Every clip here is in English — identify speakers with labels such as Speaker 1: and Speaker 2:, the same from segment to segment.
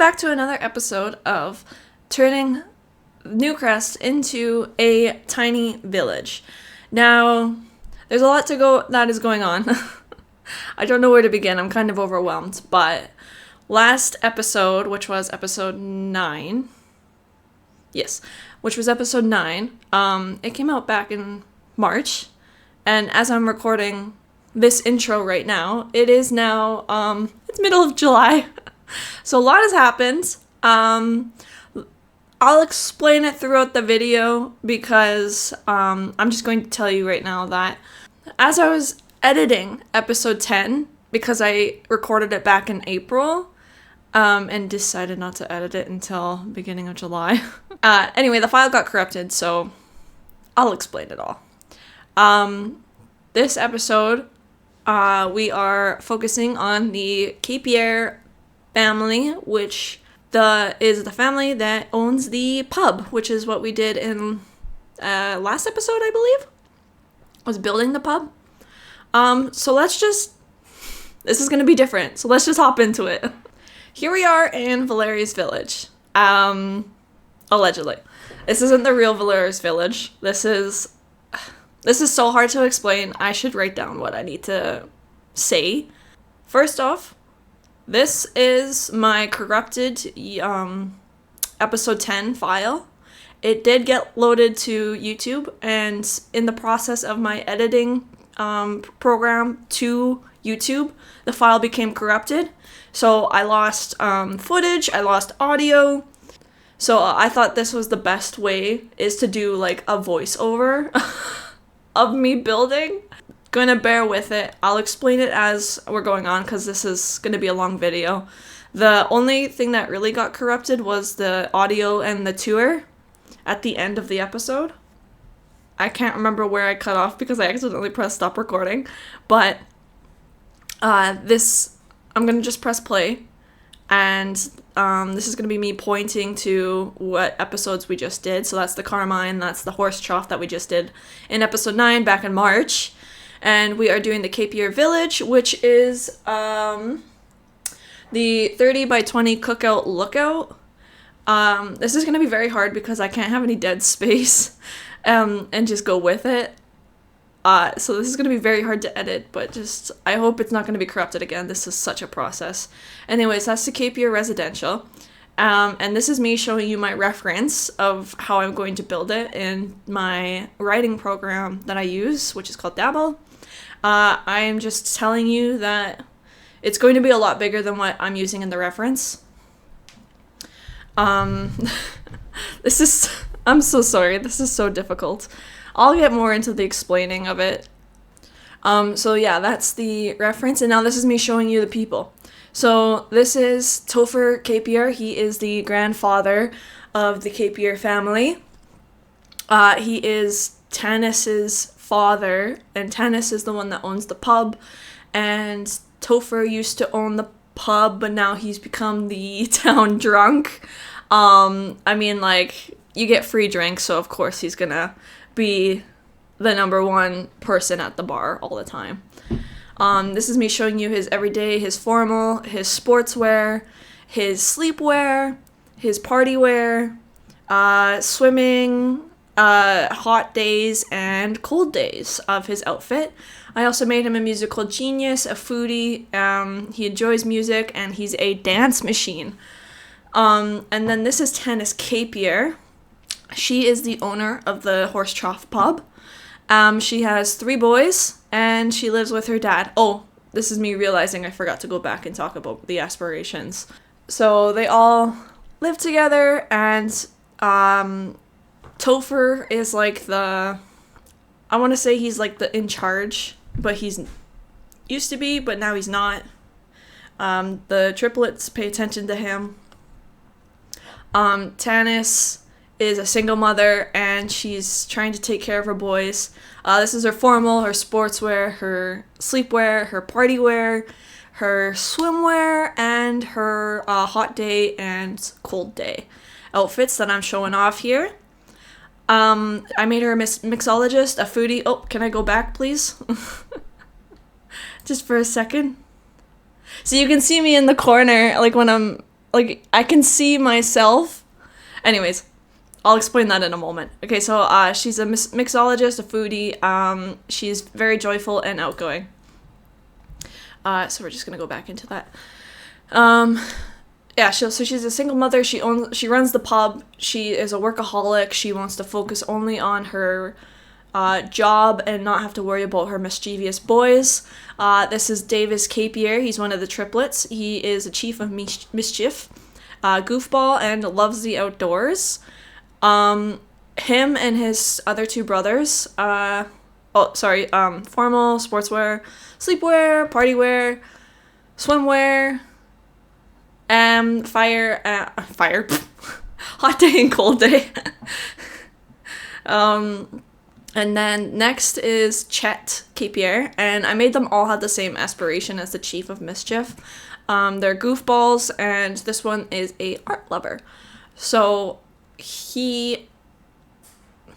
Speaker 1: back to another episode of turning Newcrest into a tiny village. Now, there's a lot that is going on. I don't know where to begin. I'm kind of overwhelmed, but last episode, which was episode 9, it came out back in March, and as I'm recording this intro right now, it is now, it's middle of July, so a lot has happened. I'll explain it throughout the video because I'm just going to tell you right now that as I was editing episode 10, because I recorded it back in April, and decided not to edit it until beginning of July. Anyway, the file got corrupted, so I'll explain it all. This episode, we are focusing on the Capier family, which is the family that owns the pub, which is what we did in last episode, I believe, was building the pub. So this is going to be different, so let's just hop into it. Here we are in Valeria's village, allegedly. This isn't the real Valeria's village. This is so hard to explain. I should write down what I need to say. First off, this is my corrupted episode 10 file. It did get loaded to YouTube, and in the process of my editing program to YouTube, the file became corrupted. So I lost footage, I lost audio. So I thought this was the best way, is to do like a voiceover of me building. Gonna bear with it. I'll explain it as we're going on because this is gonna be a long video. The only thing that really got corrupted was the audio and the tour at the end of the episode. I can't remember where I cut off because I accidentally pressed stop recording, but I'm gonna just press play, and this is gonna be me pointing to what episodes we just did. So that's the Carmine, that's the horse trough that we just did in episode 9 back in March. And we are doing the Capier Village, which is the 30 by 20 cookout lookout. This is going to be very hard because I can't have any dead space and just go with it. So this is going to be very hard to edit, but I hope it's not going to be corrupted again. This is such a process. Anyways, that's the Capier Residential. And this is me showing you my reference of how I'm going to build it in my writing program that I use, which is called Dabble. I am just telling you that it's going to be a lot bigger than what I'm using in the reference. I'm so sorry. This is so difficult. I'll get more into the explaining of it. So yeah, that's the reference. And now this is me showing you the people. So this is Topher Capier. He is the grandfather of the Capier family. He is Tanis's father, and Tanis is the one that owns the pub, and Topher used to own the pub, but now he's become the town drunk. I mean, like, you get free drinks, so of course he's gonna be the number one person at the bar all the time. This is me showing you his everyday, his formal, his sportswear, his sleepwear, his party wear, swimming, hot days and cold days of his outfit. I also made him a musical genius, a foodie. He enjoys music, and he's a dance machine. And then this is Tanis Capier. She is the owner of the Horse Trough Pub. She has 3 boys, and she lives with her dad. Oh, this is me realizing I forgot to go back and talk about the aspirations. So they all live together, and Topher is like I want to say he's like the in charge, but he's used to be, but now he's not. The triplets pay attention to him. Tanis is a single mother, and she's trying to take care of her boys. This is her formal, her sportswear, her sleepwear, her party wear, her swimwear, and her hot day and cold day outfits that I'm showing off here. I made her a mixologist, a foodie. Oh, can I go back, please? Just for a second. So you can see me in the corner, like when I'm like, I can see myself. Anyways, I'll explain that in a moment. Okay, so she's a mixologist, a foodie. She's very joyful and outgoing. So we're just gonna go back into that. Yeah, so she's a single mother. She runs the pub. She is a workaholic. She wants to focus only on her job and not have to worry about her mischievous boys. This is Davis Capier. He's one of the triplets. He is a chief of mischief, goofball, and loves the outdoors. Him and his other two brothers, formal, sportswear, sleepwear, party wear, swimwear, fire, hot day and cold day. And then next is Chet Capier, and I made them all have the same aspiration as the chief of mischief. They're goofballs, and this one is a art lover. So he,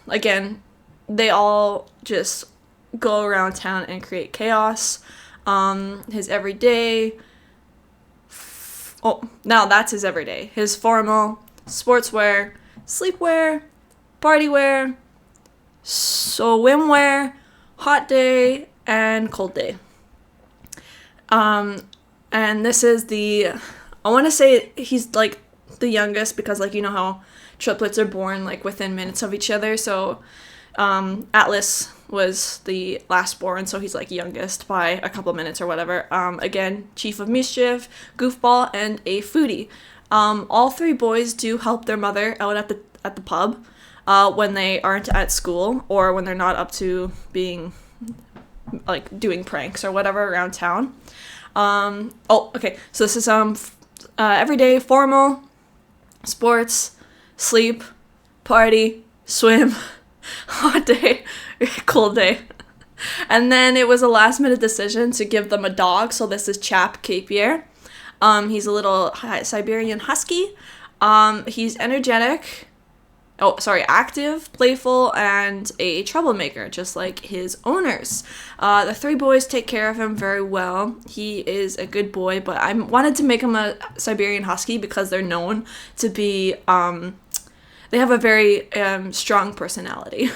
Speaker 1: again, they all just go around town and create chaos. His everyday, now that's his everyday. His formal, sportswear, sleepwear, party wear, swimwear, hot day, and cold day. And this is I want to say he's like the youngest because, like, you know how triplets are born like within minutes of each other. So Atlas was the last born, so he's like youngest by a couple minutes or whatever. Again, chief of mischief, goofball, and a foodie. All three boys do help their mother out at the pub when they aren't at school or when they're not up to being like doing pranks or whatever around town. Okay, so this is everyday, formal, sports, sleep, party, swim, hot day, cold day. And then it was a last minute decision to give them a dog, so this is Chap Capier. He's a little Siberian husky. He's energetic, active, playful, and a troublemaker, just like his owners. The three boys take care of him very well. He is a good boy, but I wanted to make him a Siberian husky because they're known to be, they have a very strong personality.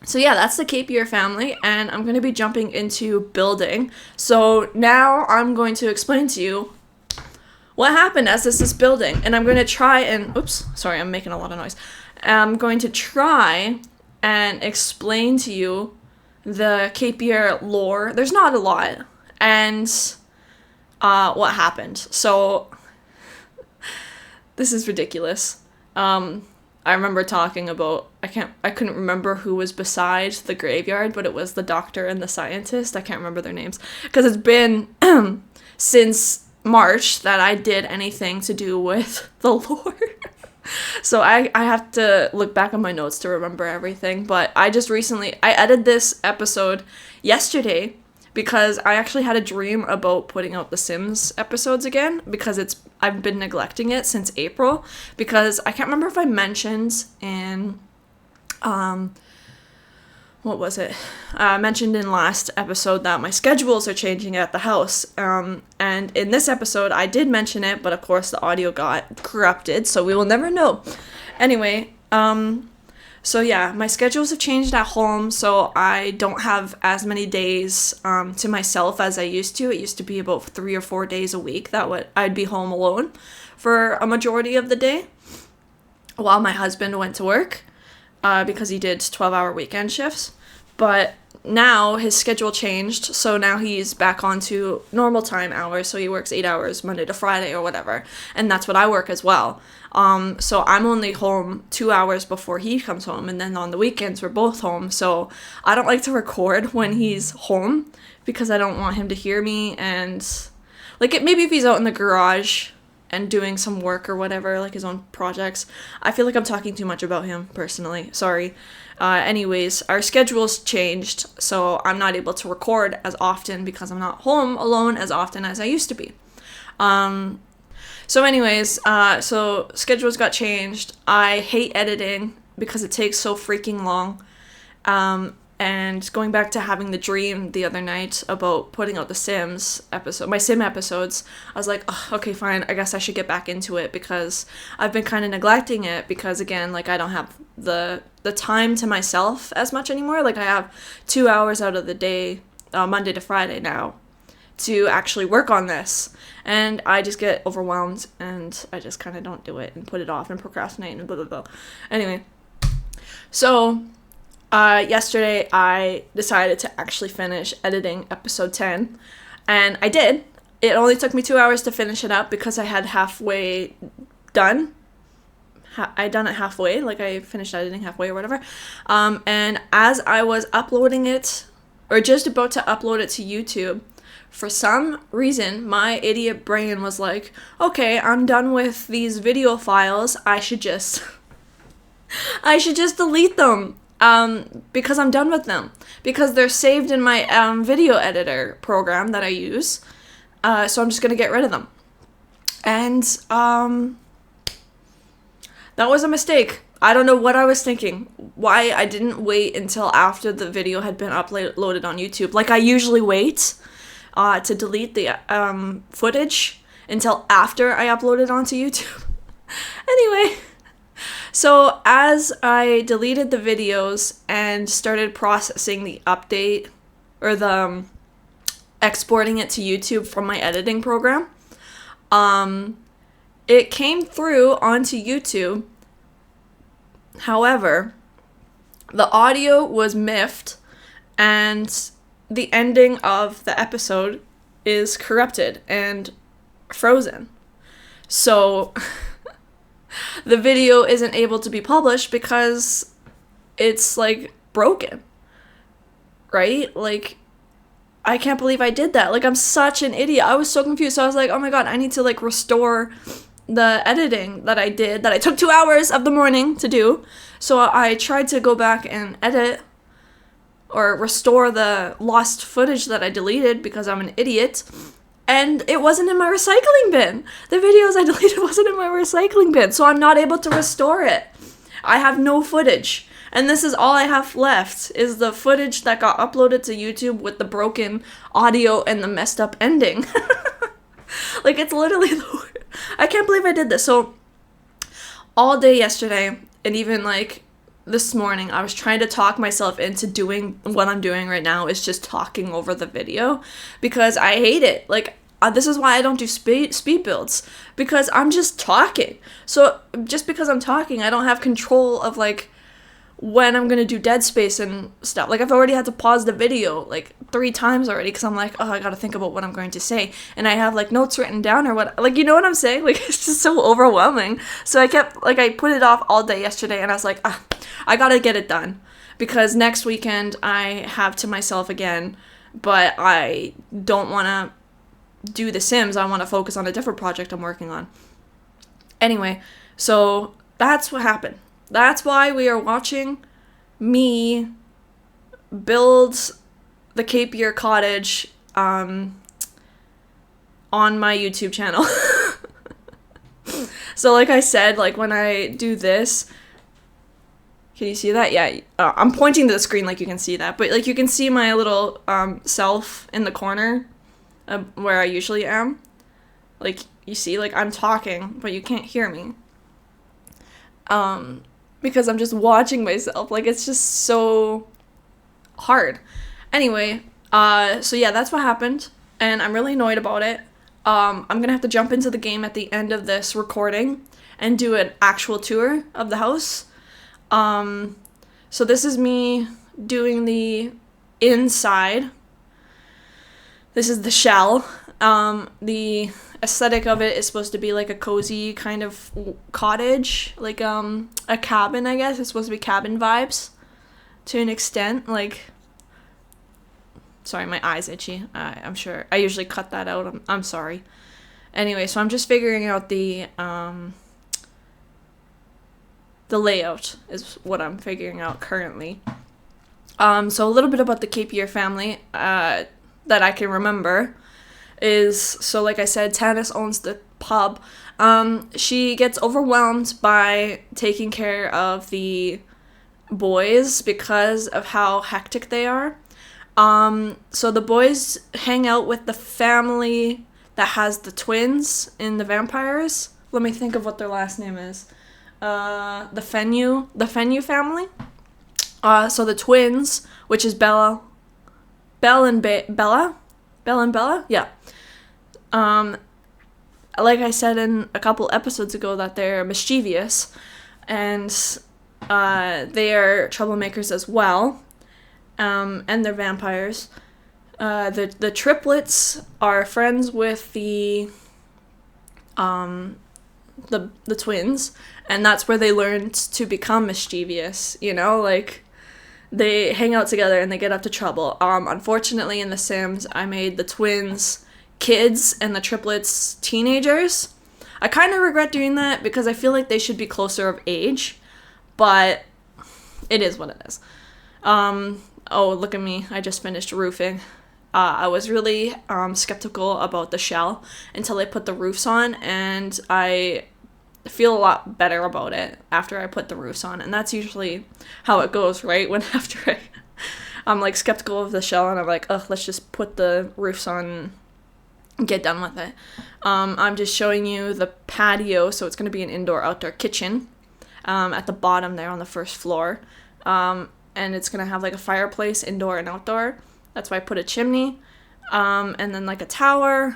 Speaker 1: So yeah, that's the Capier family, and I'm going to be jumping into building. So now I'm going to explain to you what happened as this is building, and I'm going to try and, I'm making a lot of noise. I'm going to try and explain to you the Capier lore. There's not a lot, and what happened. So this is ridiculous. I remember talking about, I couldn't remember who was beside the graveyard, but it was the doctor and the scientist. I can't remember their names, because it's been since March that I did anything to do with the lore. So I have to look back on my notes to remember everything, but I edited this episode yesterday because I actually had a dream about putting out the Sims episodes again, because I've been neglecting it since April, because I can't remember if I mentioned in what was it? I mentioned in last episode that my schedules are changing at the house. And in this episode, I did mention it, but of course the audio got corrupted, so we will never know. Anyway, so yeah, my schedules have changed at home, so I don't have as many days to myself as I used to. It used to be about 3 or 4 days a week that I'd be home alone for a majority of the day while my husband went to work. Because he did 12-hour weekend shifts. But now his schedule changed, so now he's back onto normal time hours, so he works 8 hours Monday to Friday or whatever, and that's what I work as well. So I'm only home 2 hours before he comes home, and then on the weekends we're both home, so I don't like to record when he's home, because I don't want him to hear me, and maybe if he's out in the garage and doing some work or whatever, like his own projects. I feel like I'm talking too much about him personally. Sorry. Anyways, our schedule's changed, so I'm not able to record as often because I'm not home alone as often as I used to be. So anyways, so schedules got changed. I hate editing because it takes so freaking long. And going back to having the dream the other night about putting out the Sims episode, my Sim episodes, I was like, oh, okay, fine, I guess I should get back into it, because I've been kind of neglecting it, because again, like, I don't have the time to myself as much anymore. Like, I have 2 hours out of the day, Monday to Friday now, to actually work on this, and I just get overwhelmed, and I just kind of don't do it and put it off and procrastinate and blah blah blah. Anyway, so yesterday I decided to actually finish editing episode 10, and I did. It only took me 2 hours to finish it up, because I had halfway done. I done it halfway, like I finished editing halfway or whatever. And as I was uploading it, or just about to upload it to YouTube, for some reason, my idiot brain was like, okay, I'm done with these video files. I should just delete them. Because I'm done with them. Because they're saved in my video editor program that I use. So I'm just going to get rid of them. And that was a mistake. I don't know what I was thinking. Why I didn't wait until after the video had been uploaded on YouTube. Like I usually wait to delete the footage until after I upload it onto YouTube. Anyway, so as I deleted the videos and started processing the update, or the exporting it to YouTube from my editing program, it came through onto YouTube. However, the audio was miffed, and the ending of the episode is corrupted and frozen. So the video isn't able to be published because it's like broken. Right? Like, I can't believe I did that. Like, I'm such an idiot. I was so confused. So I was like, oh my god, I need to like restore the editing that I did, that I took 2 hours of the morning to do. So I tried to go back and edit or restore the lost footage that I deleted, because I'm an idiot. And it wasn't in my recycling bin. The videos I deleted wasn't in my recycling bin, so I'm not able to restore it. I have no footage. And this is all I have left, is the footage that got uploaded to YouTube with the broken audio and the messed up ending. Like, it's literally I can't believe I did this. So all day yesterday, and even like this morning, I was trying to talk myself into doing what I'm doing right now, is just talking over the video, because I hate it. Like, this is why I don't do speed builds, because I'm just talking. So just because I'm talking, I don't have control of like when I'm gonna do dead space and stuff. Like, I've already had to pause the video like 3 times already, because I'm like, oh, I gotta think about what I'm going to say, and I have like notes written down or what, like, you know what I'm saying? Like, it's just so overwhelming. So I put it off all day yesterday, and I was like, I gotta get it done, because next weekend I have to myself again, but I don't want to do The Sims. I want to focus on a different project I'm working on. Anyway, so that's what happened. That's why we are watching me build the Capier Cottage on my YouTube channel. So like I said, like when I do this, can you see that? Yeah, I'm pointing to the screen like you can see that, but like you can see my little self in the corner where I usually am. Like, you see, like I'm talking, but you can't hear me. Because I'm just watching myself. Like, it's just so hard. Anyway, so yeah, that's what happened, and I'm really annoyed about it. I'm gonna have to jump into the game at the end of this recording and do an actual tour of the house. So this is me doing the inside. This is the shell. The aesthetic of it is supposed to be like a cozy kind of cottage, like a cabin, I guess. It's supposed to be cabin vibes to an extent. Like, sorry, my eye's itchy. I'm sure I usually cut that out. I'm sorry. Anyway, so I'm just figuring out the layout is what I'm figuring out currently. So a little bit about the Capier family that I can remember is, so like I said, Tanis owns the pub. She gets overwhelmed by taking care of the boys because of how hectic they are. So the boys hang out with the family that has the twins in the vampires. Let me think of what their last name is. The Fennew family. So the twins, which is Bella and Bella, yeah. Like I said in a couple episodes ago, that they're mischievous, and they are troublemakers as well, and they're vampires. The triplets are friends with the twins, and that's where they learned to become mischievous, like they hang out together and they get up to trouble. Unfortunately, in The Sims, I made the twins kids and the triplets teenagers. I kind of regret doing that because I feel like they should be closer of age, but it is what it is. Oh, look at me. I just finished roofing. I was really skeptical about the shell until I put the roofs on, and I feel a lot better about it after I put the roofs on, and that's usually how it goes, right? When after I'm like skeptical of the shell, and I'm like, let's just put the roofs on and get done with it. I'm just showing you the patio, so it's going to be an indoor-outdoor kitchen at the bottom there on the first floor, and it's going to have like a fireplace, indoor and outdoor. That's why I put a chimney, and then like a tower.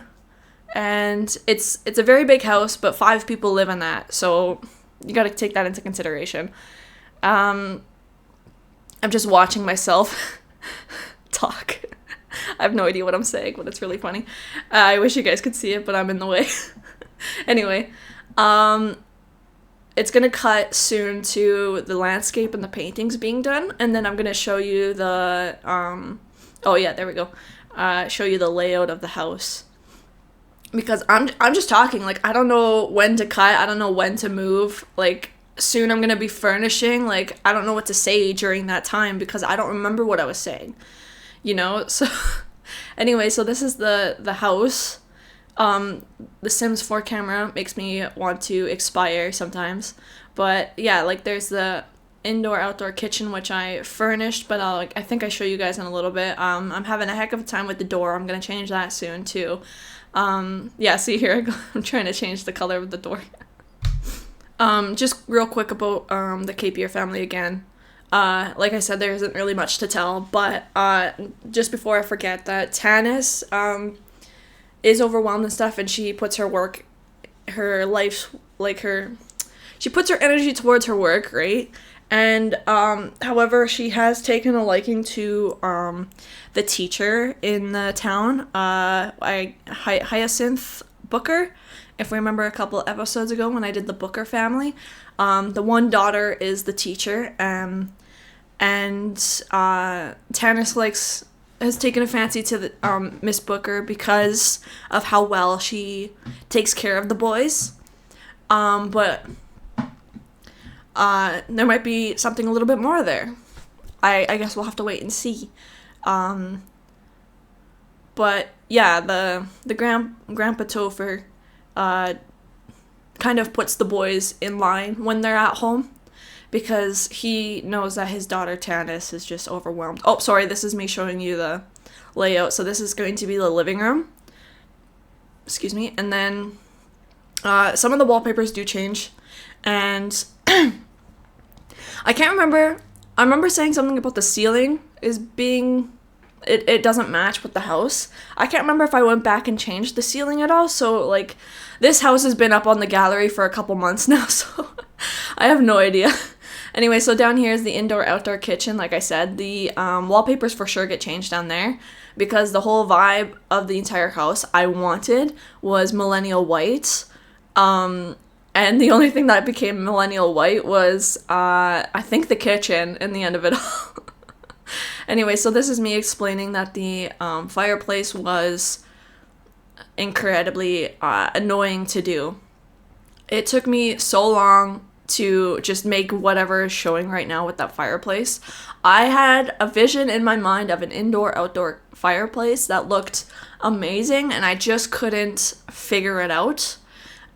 Speaker 1: And it's a very big house, but 5 people live in that, so you got to take that into consideration. I'm just watching myself talk. I have no idea what I'm saying, but it's really funny. I wish you guys could see it, but I'm in the way. Anyway, it's gonna cut soon to the landscape and the paintings being done, and then I'm gonna show you the oh yeah, there we go. Show you the layout of the house. Because I'm just talking, like, I don't know when to cut, I don't know when to move, like, soon I'm gonna be furnishing, like, I don't know what to say during that time, because I don't remember what I was saying, so, anyway, so this is the house. The Sims 4 camera makes me want to expire sometimes, but, yeah, like, there's the indoor-outdoor kitchen, which I furnished, but I think I show you guys in a little bit. I'm having a heck of a time with the door. I'm gonna change that soon, too. Yeah, see here I go. I'm trying to change the color of the door. Just real quick about the Capier family again. Like I said, there isn't really much to tell, but just before I forget that, Tanis is overwhelmed and stuff, and she puts her life, she puts her energy towards her work, right? And however, she has taken a liking to the teacher in the town, Hyacinth Booker. If we remember a couple episodes ago when I did the Booker family, the one daughter is the teacher, and Tanis has taken a fancy to the Miss Booker because of how well she takes care of the boys. But there might be something a little bit more there. I guess we'll have to wait and see. But yeah, the Grandpa Topher kind of puts the boys in line when they're at home, because he knows that his daughter Tanis is just overwhelmed. Oh, sorry, this is me showing you the layout. So this is going to be the living room. Excuse me. And then some of the wallpapers do change, and I can't remember. I remember saying something about the ceiling is being... It doesn't match with the house. I can't remember if I went back and changed the ceiling at all. So, this house has been up on the gallery for a couple months now, so I have no idea. Anyway, so down here is the indoor-outdoor kitchen. Like I said, the wallpapers for sure get changed down there, because the whole vibe of the entire house I wanted was millennial white. And the only thing that became millennial white was, I think, the kitchen in the end of it all. Anyway, so this is me explaining that the fireplace was incredibly annoying to do. It took me so long to just make whatever is showing right now with that fireplace. I had a vision in my mind of an indoor-outdoor fireplace that looked amazing, and I just couldn't figure it out.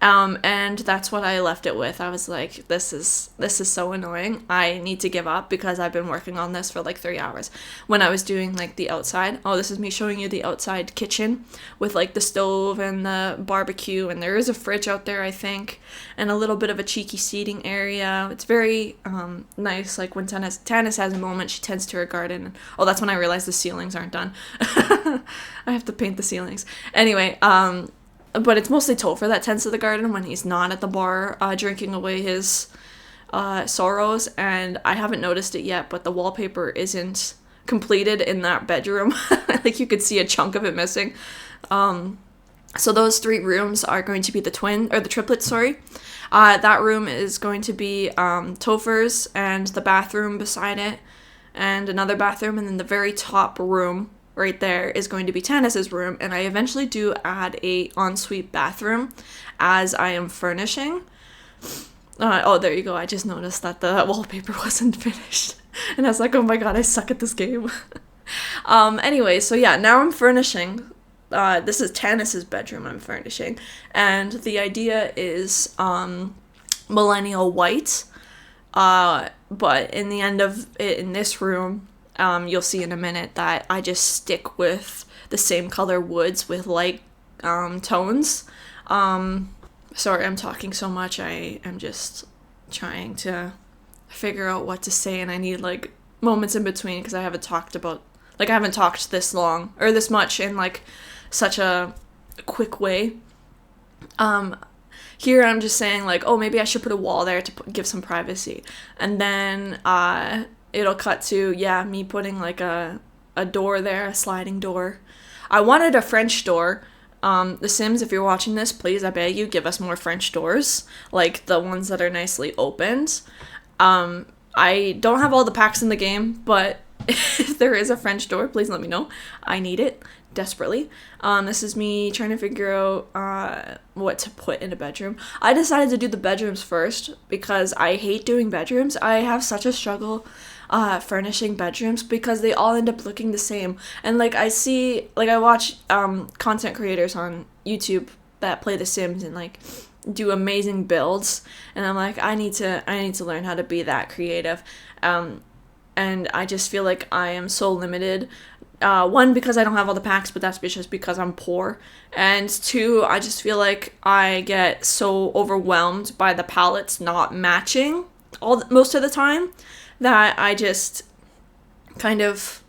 Speaker 1: And that's what I left it with. I was like, this is so annoying. I need to give up because I've been working on this for like 3 hours. When I was doing like the outside, oh, this is me showing you the outside kitchen with like the stove and the barbecue, and there is a fridge out there, I think, and a little bit of a cheeky seating area. It's very nice. Like when Tanis has a moment, she tends to her garden. Oh, that's when I realized the ceilings aren't done. I have to paint the ceilings. Anyway, but it's mostly Topher that tends to the garden when he's not at the bar drinking away his sorrows, and I haven't noticed it yet, but the wallpaper isn't completed in that bedroom. Like you could see a chunk of it missing. So those 3 rooms are going to be the triplets, sorry. That room is going to be Topher's and the bathroom beside it, and another bathroom, and then the very top room right there is going to be Tanis's room, and I eventually do add a ensuite bathroom as I am furnishing. Oh, there you go. I just noticed that the wallpaper wasn't finished, and I was like, oh my god, I suck at this game. Anyway, so yeah, now I'm furnishing. This is Tanis's bedroom I'm furnishing, and the idea is millennial white, but in the end of it, in this room, you'll see in a minute that I just stick with the same color woods with light tones. Sorry, I'm talking so much. I am just trying to figure out what to say, and I need like moments in between because I haven't talked this long or this much in like such a quick way. Here I'm just saying like, oh, maybe I should put a wall there to give some privacy, and then it'll cut to, yeah, me putting like a door there, a sliding door. I wanted a French door. The Sims, if you're watching this, please, I beg you, give us more French doors, like the ones that are nicely opened. I don't have all the packs in the game, but if there is a French door, please let me know. I need it desperately. This is me trying to figure out what to put in a bedroom. I decided to do the bedrooms first because I hate doing bedrooms. I have such a struggle furnishing bedrooms because they all end up looking the same. And like I watch content creators on YouTube that play The Sims and like do amazing builds, and I'm like, I need to learn how to be that creative. And I just feel like I am so limited. One, because I don't have all the packs, but that's just because I'm poor. And 2, I just feel like I get so overwhelmed by the palettes not matching most of the time that I just kind of,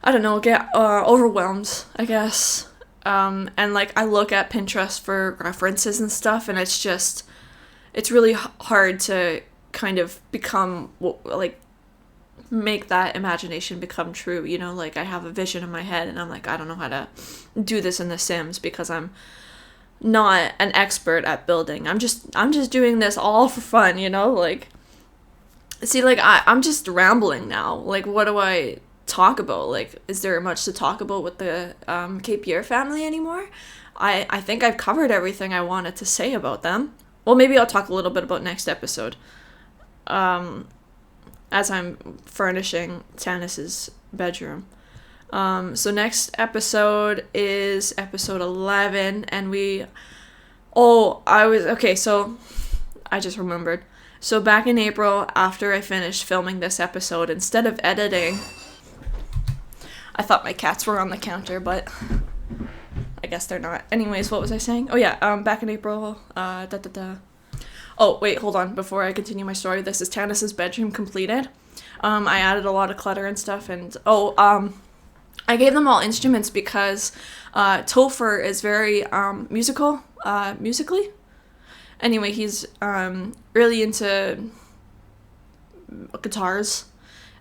Speaker 1: I don't know, get overwhelmed, I guess. And like I look at Pinterest for references and stuff, and it's really hard to kind of become like make that imagination become true, you know? Like I have a vision in my head and I'm like, I don't know how to do this in The Sims because I'm not an expert at building. I'm just doing this all for fun, you know? Like, see, like I'm just rambling now. Like, what do I talk about? Like, is there much to talk about with the Capier family anymore? I think I've covered everything I wanted to say about them. Well, maybe I'll talk a little bit about next episode. As I'm furnishing Tanis's bedroom. So next episode is episode 11, and so I just remembered. So back in April, after I finished filming this episode, instead of editing, I thought my cats were on the counter, but I guess they're not. Anyways, what was I saying? Oh yeah, back in April, Oh, wait, hold on. Before I continue my story, this is Tanis's bedroom completed. I added a lot of clutter and stuff, and I gave them all instruments because Topher is very musically. Anyway, he's really into guitars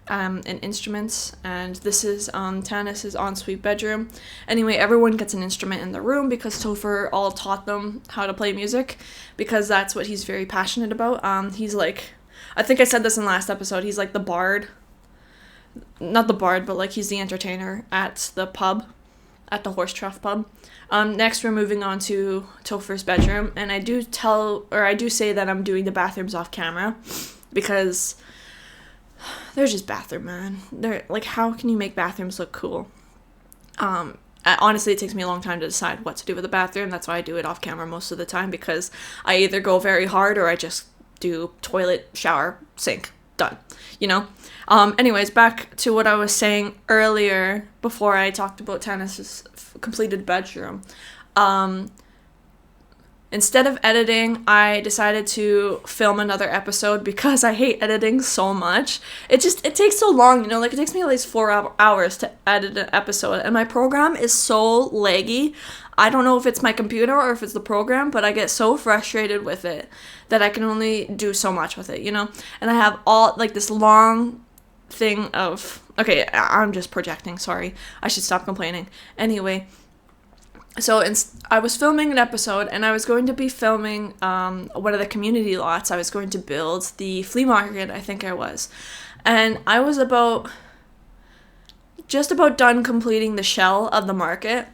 Speaker 1: and instruments, and this is Tanis's ensuite bedroom. Anyway, everyone gets an instrument in the room because Topher all taught them how to play music because that's what he's very passionate about. He's like, I think I said this in the last episode, he's like the bard. Not the bard, but like he's the entertainer at the pub, at the Horse Trough pub. Next, we're moving on to Topher's bedroom, and I do say that I'm doing the bathrooms off camera because they're just bathroom, man. They're like, how can you make bathrooms look cool? Honestly, it takes me a long time to decide what to do with the bathroom. That's why I do it off camera most of the time, because I either go very hard or I just do toilet, shower, sink, done, you know? Anyways, back to what I was saying earlier before I talked about Tannis's completed bedroom. Instead of editing, I decided to film another episode because I hate editing so much. It takes so long, you know, like it takes me at least 4 hours to edit an episode, and my program is so laggy. I don't know if it's my computer or if it's the program, but I get so frustrated with it that I can only do so much with it, you know? And I have all, like, this long thing of, okay, I'm just projecting, sorry. I should stop complaining. Anyway, so I was filming an episode, and I was going to be filming one of the community lots. I was going to build the flea market, I think I was. And I was just about done completing the shell of the market,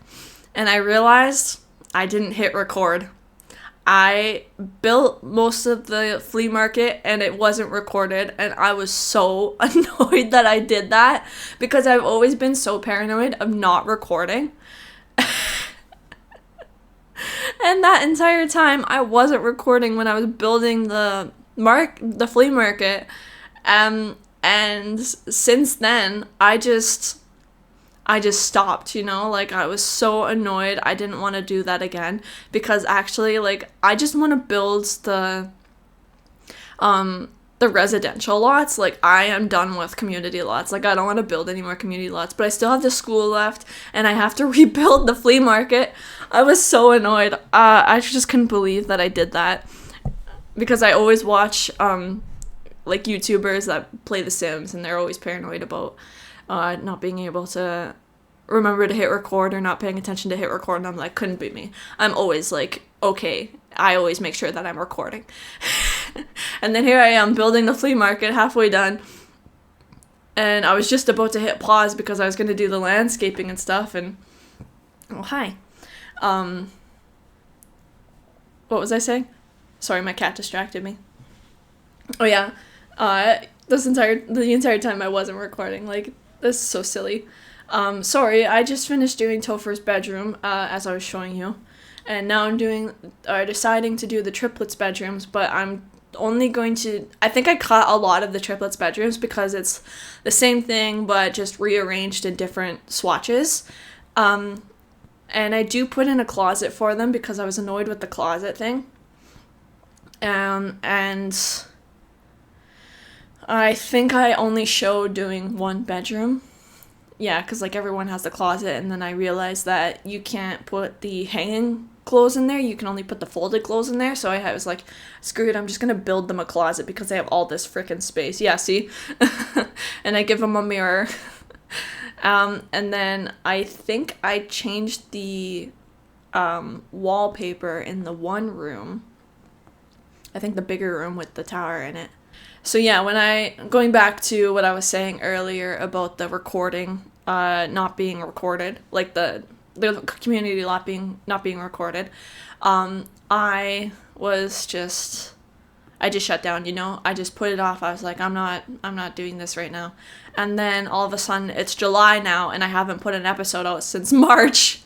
Speaker 1: and I realized I didn't hit record. I built most of the flea market, and it wasn't recorded, and I was so annoyed that I did that, because I've always been so paranoid of not recording. And that entire time, I wasn't recording when I was building the flea market. And since then, I just stopped, you know? Like, I was so annoyed. I didn't want to do that again, because actually, like, I just want to build the residential lots. Like, I am done with community lots. Like, I don't want to build any more community lots, but I still have the school left, and I have to rebuild the flea market. I was so annoyed. I just couldn't believe that I did that, because I always watch like YouTubers that play The Sims, and they're always paranoid about not being able to remember to hit record or not paying attention to hit record, and I'm like, couldn't be me. I'm always like, okay, I always make sure that I'm recording. And then here I am building the flea market, halfway done, and I was just about to hit pause because I was going to do the landscaping and stuff, and oh, hi. What was I saying? Sorry, my cat distracted me. Oh yeah, the entire time I wasn't recording. Like, this is so silly. Sorry, I just finished doing Topher's bedroom, as I was showing you, and now I'm deciding to do the triplets bedrooms, but I'm only going to, I think I cut a lot of the triplets bedrooms because it's the same thing, but just rearranged in different swatches. And I do put in a closet for them because I was annoyed with the closet thing. And I think I only showed doing one bedroom. Yeah, because, like, everyone has the closet, and then I realized that you can't put the hanging clothes in there. You can only put the folded clothes in there. So I was like, screw it, I'm just going to build them a closet because they have all this freaking space. Yeah, see? And I give them a mirror. And then I think I changed the wallpaper in the one room. I think the bigger room with the tower in it. So yeah, going back to what I was saying earlier about the recording not being recorded, like the community lot not being recorded, I just shut down, you know? I just put it off. I was like, I'm not doing this right now. And then all of a sudden it's July now, and I haven't put an episode out since March.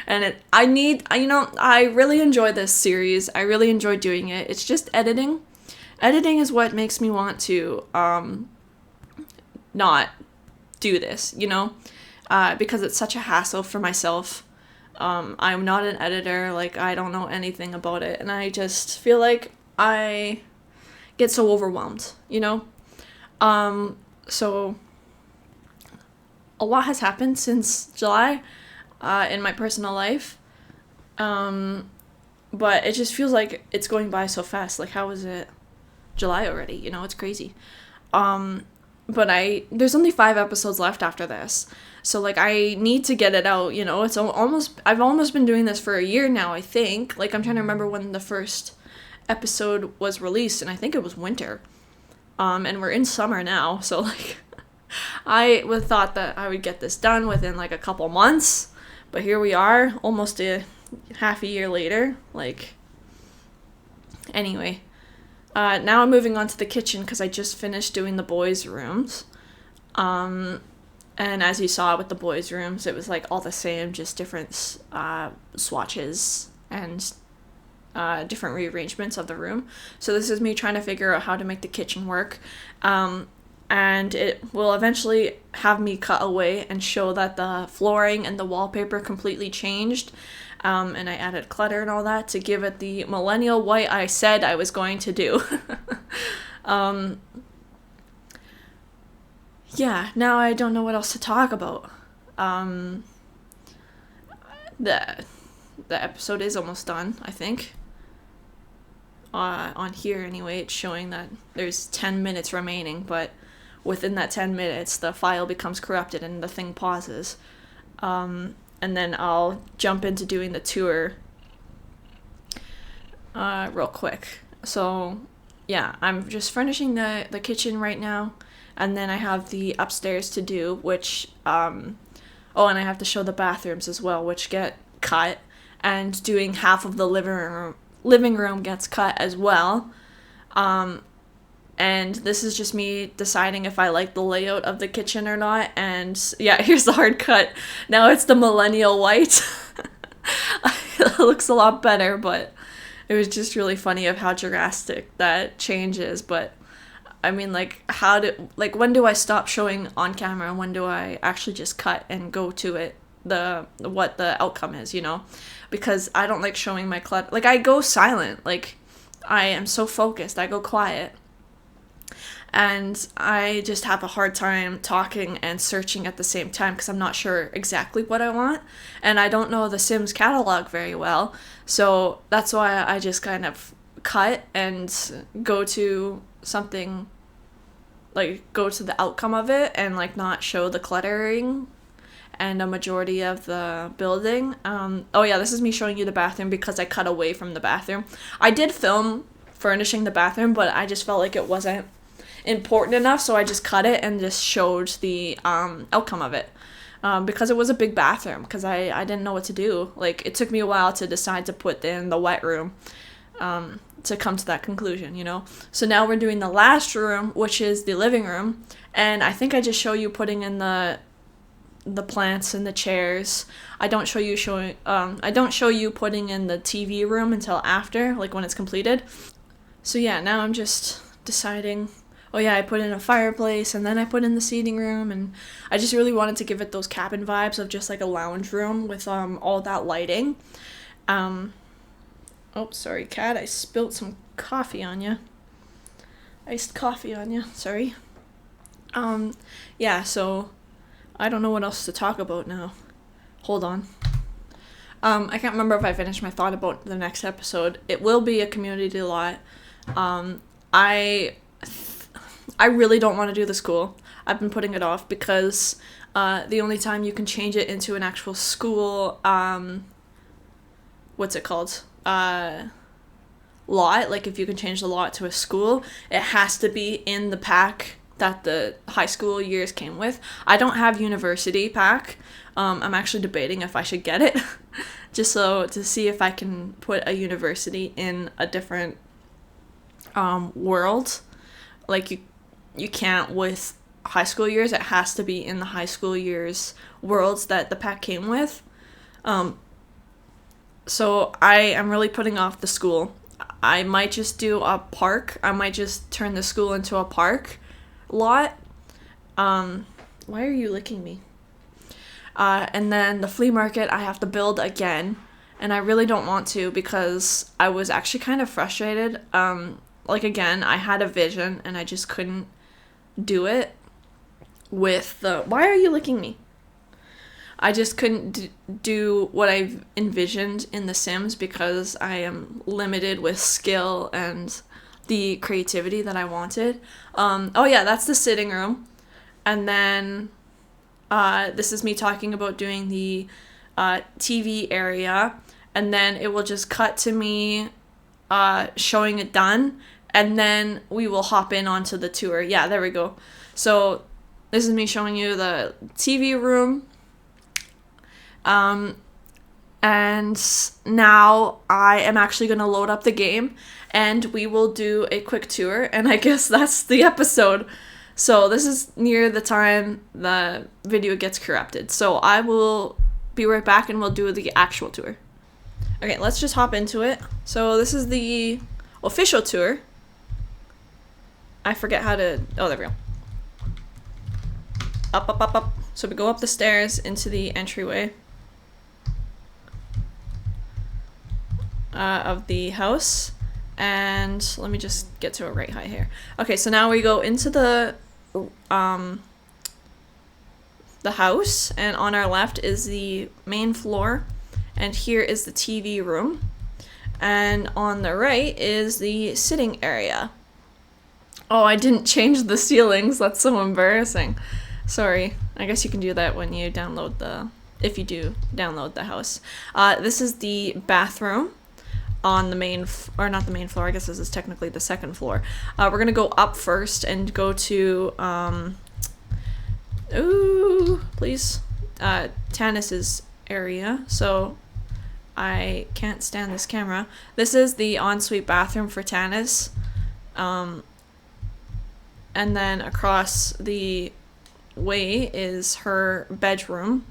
Speaker 1: And I really enjoy this series. I really enjoy doing it. It's just editing. Editing is what makes me want to not do this, you know? Because it's such a hassle for myself. I'm not an editor. Like, I don't know anything about it. And I just feel like I get so overwhelmed, you know? So a lot has happened since July in my personal life. But it just feels like it's going by so fast. Like, how is it July already? You know, it's crazy. But there's only 5 episodes left after this. So, like, I need to get it out, you know? I've almost been doing this for a year now, I think. Like, I'm trying to remember when the first episode was released, and I think it was winter. And we're in summer now, so, like, I would thought that I would get this done within, like, a couple months. But here we are, almost half a year later. Like, anyway. Now I'm moving on to the kitchen because I just finished doing the boys' rooms. And as you saw with the boys' rooms, it was like all the same, just different swatches and different rearrangements of the room. So this is me trying to figure out how to make the kitchen work. And it will eventually have me cut away and show that the flooring and the wallpaper completely changed. And I added clutter and all that to give it the millennial white I said I was going to do. Yeah, now I don't know what else to talk about. The episode is almost done, I think. On here anyway, it's showing that there's 10 minutes remaining, but within that 10 minutes, the file becomes corrupted and the thing pauses. And then I'll jump into doing the tour real quick. So, yeah, I'm just furnishing the kitchen right now, and then I have the upstairs to do, which, and I have to show the bathrooms as well, which get cut, and doing half of the living room gets cut as well. And this is just me deciding if I like the layout of the kitchen or not. And yeah, here's the hard cut. Now it's the millennial white. It looks a lot better, but it was just really funny of how drastic that change is. But I mean, like, when do I stop showing on camera and when do I actually just cut and go to it, what the outcome is, you know? Because I don't like showing my clutter. Like, I go silent. Like, I am so focused. I go quiet. And I just have a hard time talking and searching at the same time because I'm not sure exactly what I want. And I don't know the Sims catalog very well. So that's why I just kind of cut and go to something, like, go to the outcome of it and, like, not show the cluttering and a majority of the building. This is me showing you the bathroom because I cut away from the bathroom. I did film furnishing the bathroom, but I just felt like it wasn't important enough, so I just cut it and just showed the outcome of it. Because it was a big bathroom, because I didn't know what to do. Like, it took me a while to decide to put in the wet room to come to that conclusion, you know? So now we're doing the last room, which is the living room, and I think I just show you putting in the plants and the chairs. I don't show you putting in the TV room until after, like when it's completed. So yeah, now I'm just deciding. Oh yeah, I put in a fireplace and then I put in the seating room, and I just really wanted to give it those cabin vibes of just like a lounge room with all that lighting. Oh, sorry, cat, I spilled some coffee on you. Iced coffee on you, sorry. Yeah, so I don't know what else to talk about now. Hold on. I can't remember if I finished my thought about the next episode. It will be a community lot. I really don't want to do the school. I've been putting it off because the only time you can change it into an actual school, what's it called? Lot. Like, if you can change the lot to a school, it has to be in the pack that the high school years came with. I don't have university pack. I'm actually debating if I should get it just so to see if I can put a university in a different world. Like, you can't with high school years. It has to be in the high school years worlds that the pack came with. So I am really putting off the school. I might just do a park. I might just turn the school into a park lot. Why are you licking me? And then the flea market I have to build again, and I really don't want to because I was actually kind of frustrated. Again, I had a vision and I just couldn't do it with why are you licking me? I just couldn't do what I've envisioned in The Sims because I am limited with skill and the creativity that I wanted. That's the sitting room. And then this is me talking about doing the TV area. And then it will just cut to me showing it done. And then we will hop in onto the tour. Yeah, there we go. So this is me showing you the TV room. And now I am actually going to load up the game and we will do a quick tour, and I guess that's the episode. So this is near the time the video gets corrupted. So I will be right back and we'll do the actual tour. Okay, let's just hop into it. So this is the official tour. I forget how to... Oh, there we go. Up, up, up, up. So we go up the stairs into the entryway of the house. And let me just get to a right height here. Okay, so now we go into the house, and on our left is the main floor, and here is the TV room, and on the right is the sitting area. Oh, I didn't change the ceilings. That's so embarrassing. Sorry. I guess you can do that when you download if you do download the house. This is the bathroom on the main, or not the main floor, I guess this is technically the second floor. We're gonna go up first and go to, ooh, please, Tanis's area. So I can't stand this camera. This is the ensuite bathroom for Tanis. And then across the way is her bedroom.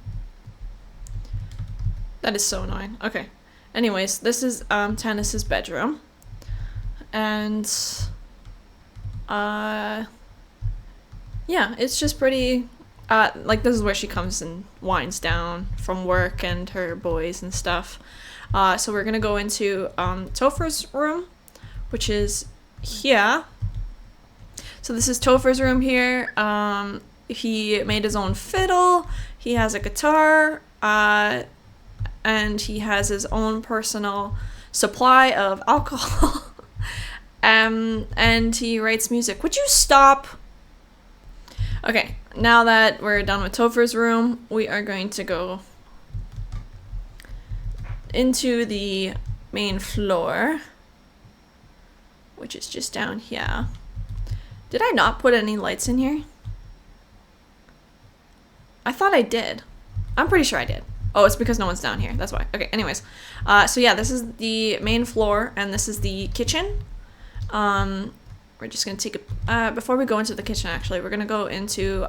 Speaker 1: That is so annoying. Okay. Anyways, this is Tanis's bedroom. And yeah, it's just pretty like this is where she comes and winds down from work and her boys and stuff. So we're gonna go into Topher's room, which is here. So this is Topher's room here. He made his own fiddle. He has a guitar. And he has his own personal supply of alcohol. And he writes music. Would you stop? Okay, now that we're done with Topher's room, we are going to go into the main floor, which is just down here. Did I not put any lights in here? I thought I did. I'm pretty sure I did. Oh, it's because no one's down here. That's why. Okay, anyways. So yeah, this is the main floor, and this is the kitchen. We're just going to take a... before we go into the kitchen, actually, we're going to go into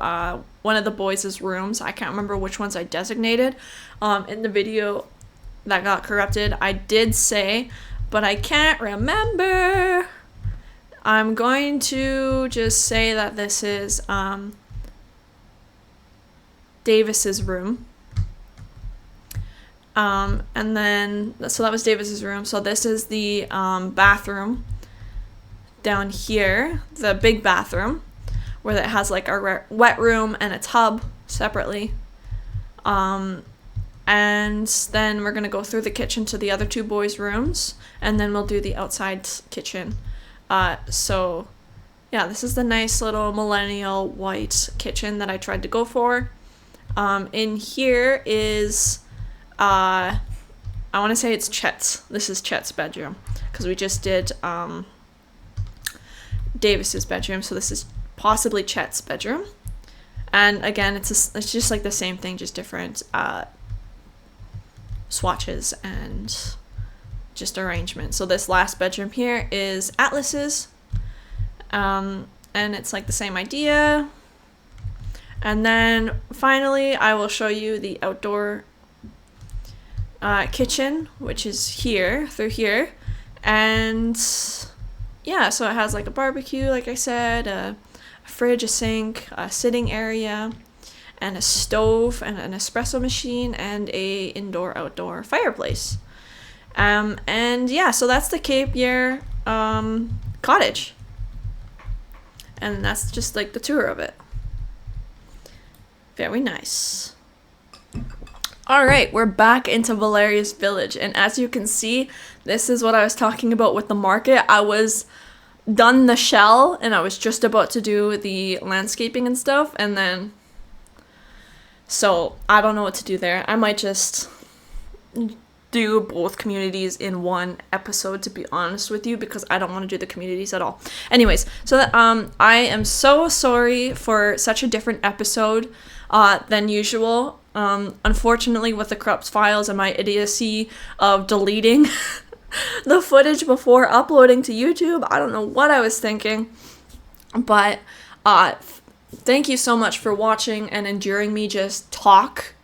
Speaker 1: one of the boys' rooms. I can't remember which ones I designated. In the video that got corrupted, I did say, but I can't remember. I'm going to just say that this is Davis's room. And then, so that was Davis's room. So this is the bathroom down here, the big bathroom, where it has like a wet room and a tub separately. And then we're gonna go through the kitchen to the other two boys' rooms, and then we'll do the outside kitchen. So yeah, this is the nice little millennial white kitchen that I tried to go for. In here is I want to say it's Chet's. This is Chet's bedroom, because we just did Davis's bedroom, so this is possibly Chet's bedroom. And again, it's just like the same thing, just different swatches and just arrangement. So this last bedroom here is Atlas's, and it's like the same idea. And then finally, I will show you the outdoor kitchen, which is here, through here. And yeah, so it has like a barbecue, like I said, a fridge, a sink, a sitting area, and a stove, and an espresso machine, and a indoor-outdoor fireplace. And yeah, so that's the Capier cottage. And that's just like the tour of it. Very nice. Alright, we're back into Valeria's village, and as you can see, this is what I was talking about with the market. I was done the shell, and I was just about to do the landscaping and stuff, and then, so I don't know what to do there. I might just do both communities in one episode, to be honest with you, because I don't want to do the communities at all. Anyways, so that, I am so sorry for such a different episode than usual. Unfortunately, with the corrupt files and my idiocy of deleting the footage before uploading to YouTube, I don't know what I was thinking, but thank you so much for watching and enduring me just talk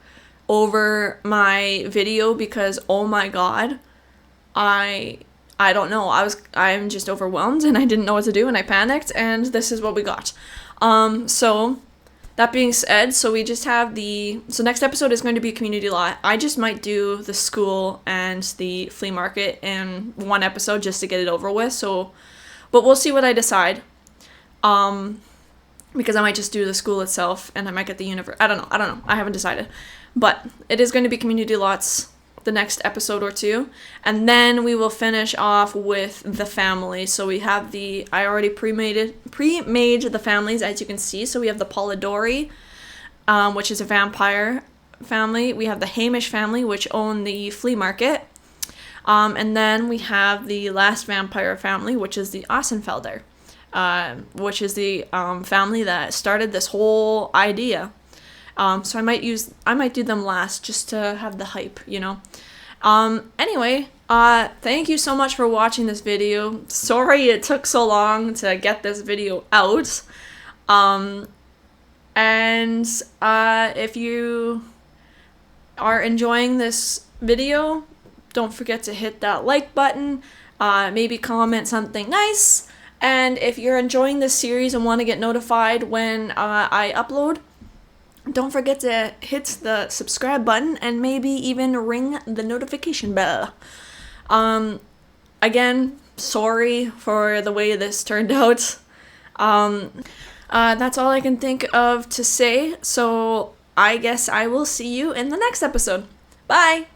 Speaker 1: over my video, because oh my god, I don't know, I'm just overwhelmed and I didn't know what to do and I panicked, and this is what we got. So that being said, so we just have so next episode is going to be community law. I just might do the school and the flea market in one episode just to get it over with. So, but we'll see what I decide. Because I might just do the school itself and I might get the universe. I don't know. I haven't decided. But it is going to be community lots the next episode or two, and then we will finish off with the family. So we have I already pre-made the families, as you can see. So we have the Polidori, which is a vampire family. We have the Hamish family, which own the flea market. And then we have the last vampire family, which is the Ossenfelder, which is the family that started this whole idea. So I might do them last just to have the hype, you know. Anyway, thank you so much for watching this video. Sorry it took so long to get this video out. And if you are enjoying this video, don't forget to hit that like button, maybe comment something nice. And if you're enjoying this series and want to get notified when I upload, don't forget to hit the subscribe button and maybe even ring the notification bell. Again, sorry for the way this turned out. That's all I can think of to say. So I guess I will see you in the next episode. Bye!